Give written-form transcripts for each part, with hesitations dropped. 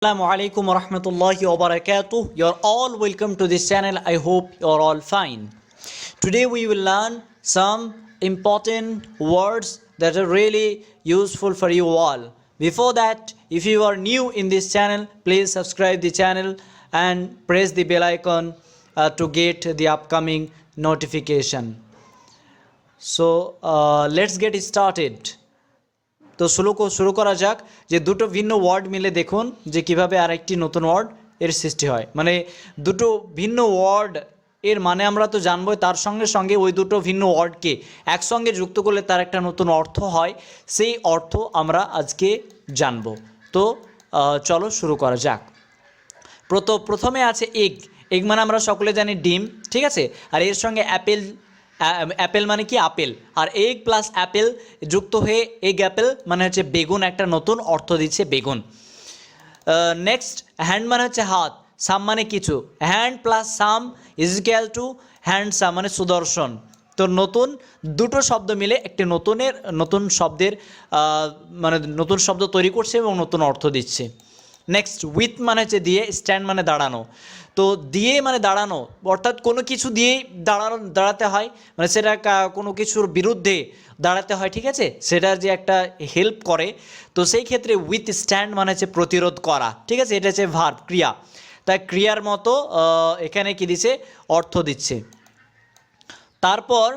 Assalamu alaikum wa rahmatullahi wa barakatuh. You're all welcome to this channel. I hope you're all fine. Today we will learn some important words that are really useful for you all. Before that, if you are new in this channel, please subscribe the channel and press the bell icon to get the upcoming notification. So let's get started. তো শুরু করা যাক যে দুটো ভিন্ন word মিলে দেখুন যে কিভাবে আরেকটি নতুন ওয়ার্ড এর সৃষ্টি হয়। মানে দুটো ভিন্ন ওয়ার্ড এর মানে আমরা তো জানবই, তার সঙ্গে সঙ্গে ওই দুটো ভিন্ন ওয়ার্ডকে একসঙ্গে যুক্ত করলে তার একটা নতুন অর্থ হয়, সেই অর্থ আমরা আজকে জানব। তো চলো শুরু করা যাক। প্রথমে আছে এগ। এগ মানে আমরা সকলে জানি ডিম, ঠিক আছে। আর এর সঙ্গে অ্যাপেল মানে কি আপেল, আর এগ প্লাস অ্যাপেল যুক্ত হয়ে এগ অ্যাপেল মানে হচ্ছে বেগুন, একটা নতুন অর্থ দিচ্ছে বেগুন। নেক্সট হ্যান্ড মানে হচ্ছে হাত, সাম মানে কিছু, hand plus some is equal to handsome মানে সুদর্শন। তো নতুন দুটো শব্দ মিলে একটি নতুন শব্দের মানে নতুন শব্দ তৈরি করছে এবং নতুন অর্থ দিচ্ছে। নেক্সট উইথ মানে হচ্ছে দিয়ে, স্ট্যান্ড মানে দাঁড়ানো। তো দিয়ে মানে দাঁড়ানো, অর্থাৎ কোনো কিছু দিয়েই দাঁড়াতে হয়, মানে সেটা কোনো কিছুর বিরুদ্ধে দাঁড়াতে হয়, ঠিক আছে, সেটা যে একটা হেল্প করে। তো সেই ক্ষেত্রে উইথ স্ট্যান্ড মানে হচ্ছে প্রতিরোধ করা, ঠিক আছে, এটা হচ্ছে ভার্ব, ক্রিয়া। তাই ক্রিয়ার মতো এখানে কি দিচ্ছে, অর্থ দিচ্ছে। তারপর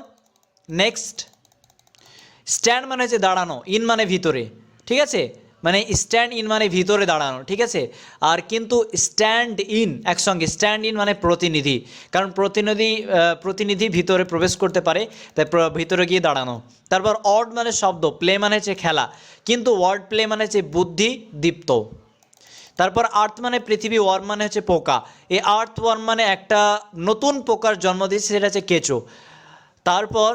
নেক্সট স্ট্যান্ড মানে হচ্ছে দাঁড়ানো, ইন মানে ভিতরে, ঠিক আছে, মানে স্ট্যান্ড ইন মানে ভিতরে দাঁড়ানো, ঠিক আছে। আর কিন্তু স্ট্যান্ড ইন একসঙ্গে, স্ট্যান্ড ইন মানে প্রতিনিধি, কারণ প্রতিনিধি ভিতরে প্রবেশ করতে পারে, তাই ভিতরে গিয়ে দাঁড়ানো। তারপর অড মানে শব্দ, প্লে মানে হচ্ছে খেলা, কিন্তু ওয়ার্ড প্লে মানে হচ্ছে বুদ্ধি দীপ্ত। তারপর আর্থ মানে পৃথিবী, ওয়ার্ম মানে হচ্ছে পোকা। এই আর্থ ওয়ার্ম মানে একটা নতুন পোকার জন্ম দিচ্ছে, সেটা হচ্ছে কেঁচো। তারপর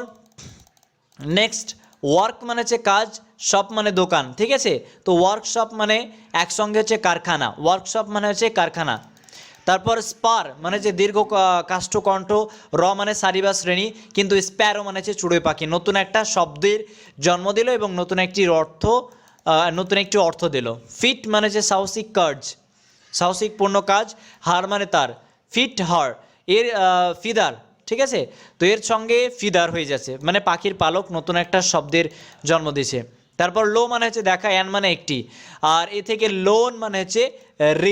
নেক্সট ওয়ার্ক মানে হচ্ছে কাজ, শপ মানে দোকান, ঠিক আছে। তো ওয়ার্কশপ মানে একসঙ্গে হচ্ছে কারখানা, ওয়ার্কশপ মানে হচ্ছে কারখানা। তারপর স্পার মানে হচ্ছে দীর্ঘ কাষ্ঠকণ্ঠ, র মানে সারি বা শ্রেণী, কিন্তু স্প্যারো মানে হচ্ছে চড়ুই পাখি, নতুন একটা শব্দের জন্ম দিল এবং নতুন একটি অর্থ দিল। ফিট মানে হচ্ছে সাহসিক কাজ, সাহসিকপূর্ণ কাজ। হার মানে তার, ফিট হার, এর ফিদার, ঠিক আছে। তো এর সঙ্গে ফিদার হয়ে যাচ্ছে, মানে পাখির পালক, নতুন একটা শব্দের জন্ম দিয়েছে। তারপর লো মানে হচ্ছে দেখা, অ্যান মানে একটি, আর এ থেকে লোন মানে হচ্ছে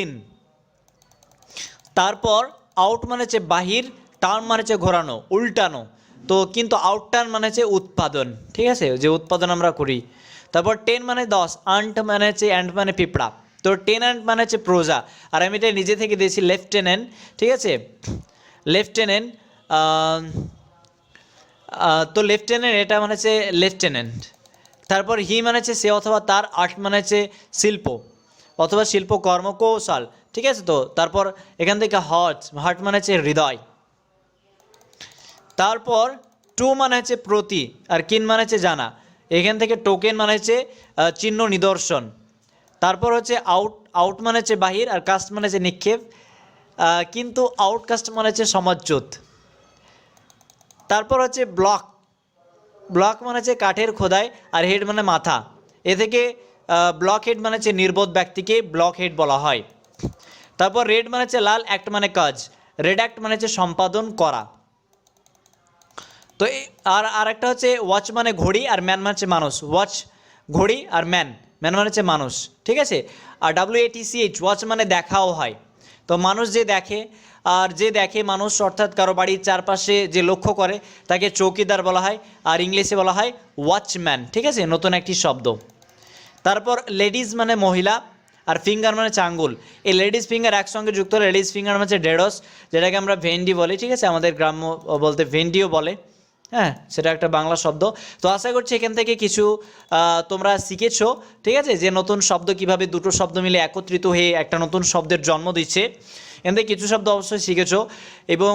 ঋণ। তারপর আউট মানে হচ্ছে বাহির, টার্ন মানে হচ্ছে ঘোরানো, উল্টানো। তো কিন্তু আউট টার্ন মানে হচ্ছে উৎপাদন, ঠিক আছে, যে উৎপাদন আমরা করি। তারপর 10 মানে 10, আন্ট মানে হচ্ছে অ্যান্ট মানে পিঁপড়া। তো টেন্যান্ট মানে হচ্ছে প্রজা, আর আমি এটা নিজে থেকে দিয়েছি লেফটেন্যান্ট, ঠিক আছে, লেফটেন্যান্ট। তো লেফটেন্যান্ট এটা মানে হচ্ছে লেফটেন্যান্ট। তারপর হি মানে হচ্ছে সে অথবা তার, আর্ট মানে হচ্ছে শিল্প অথবা শিল্পকর্ম, কৌশল, ঠিক আছে। তো তারপর এখান থেকে হার্ট মানে হচ্ছে হৃদয়। তারপর টু মানে হচ্ছে প্রতি, আর কিন মানে হচ্ছে জানা, এখান থেকে টোকেন মানে হচ্ছে চিহ্ন, নিদর্শন। তারপর হচ্ছে আউট মানে হচ্ছে বাহির, আর কাস্ট মানে হচ্ছে নিক্ষেপ, কিন্তু আউটকাস্ট মানে হচ্ছে সমাজচ্যুত। তারপর হচ্ছে ব্লক মানে হচ্ছে কাঠের খোদাই, আর হেড মানে মাথা, এ থেকে ব্লক হেড মানে হচ্ছে নির্বোধ ব্যক্তিকে ব্লক হেড বলা হয়। তারপর রেড মানে হচ্ছে লাল, অ্যাক্ট মানে কাজ, রেড অ্যাক্ট মানে হচ্ছে সম্পাদন করা। তো আর একটা হচ্ছে ওয়াচ মানে ঘড়ি, আর ম্যান মানে হচ্ছে মানুষ, ওয়াচ ঘড়ি, আর ম্যান মানে হচ্ছে মানুষ, ঠিক আছে। আর WATCH ওয়াচ মানে দেখাও হয়। তো মানুষ যে দেখে, আর যে দেখে মানুষ, অর্থাৎ কারো বাড়ির চারপাশে যে লক্ষ্য করে তাকে চৌকিদার বলা হয়, আর ইংলিশে বলা হয় ওয়াচম্যান, ঠিক আছে, নতুন একটি শব্দ। তারপর লেডিজ মানে মহিলা, আর ফিঙ্গার মানে হচ্ছে আঙ্গুল। এই লেডিস ফিঙ্গার একসঙ্গে যুক্ত, লেডিস ফিঙ্গার মানে হচ্ছে ঢেঁড়স, যেটাকে আমরা ভেন্ডি বলি, ঠিক আছে, আমাদের গ্রাম্য বলতে ভেন্ডিও বলে, হ্যাঁ, সেটা একটা বাংলা শব্দ। তো আশা করছি এখান থেকে কিছু তোমরা শিখেছো, ঠিক আছে, যে নতুন শব্দ কিভাবে দুটো শব্দ মিলে একত্রিত হয়ে একটা নতুন শব্দের জন্ম দিচ্ছে। এখান থেকে কিছু শব্দ অবশ্যই শিখেছো। এবং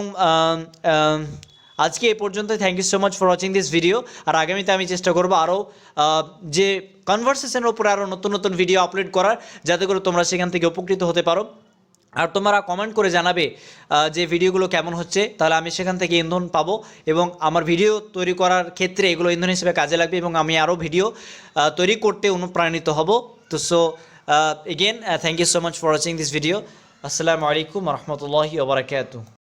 আজকে এ পর্যন্ত। Thank you so much for watching this video. আর আগামীতে আমি চেষ্টা করবো আরও যে কনভারসেশনের ওপরে আরও নতুন নতুন ভিডিও আপলোড করার, যাতে করে তোমরা সেখান থেকে উপকৃত হতে পারো। আর তোমরা কমেন্ট করে জানাবে যে ভিডিওগুলো কেমন হচ্ছে, তাহলে আমি সেখান থেকে ইন্ধন পাবো এবং আমার ভিডিও তৈরি করার ক্ষেত্রে এগুলো ইন্ধন হিসেবে কাজে লাগবে এবং আমি আরও ভিডিও তৈরি করতে অনুপ্রাণিত হব। তো Again, thank you so much for watching this video. Assalamu alaikum wa rahmatullahi wa barakatuh.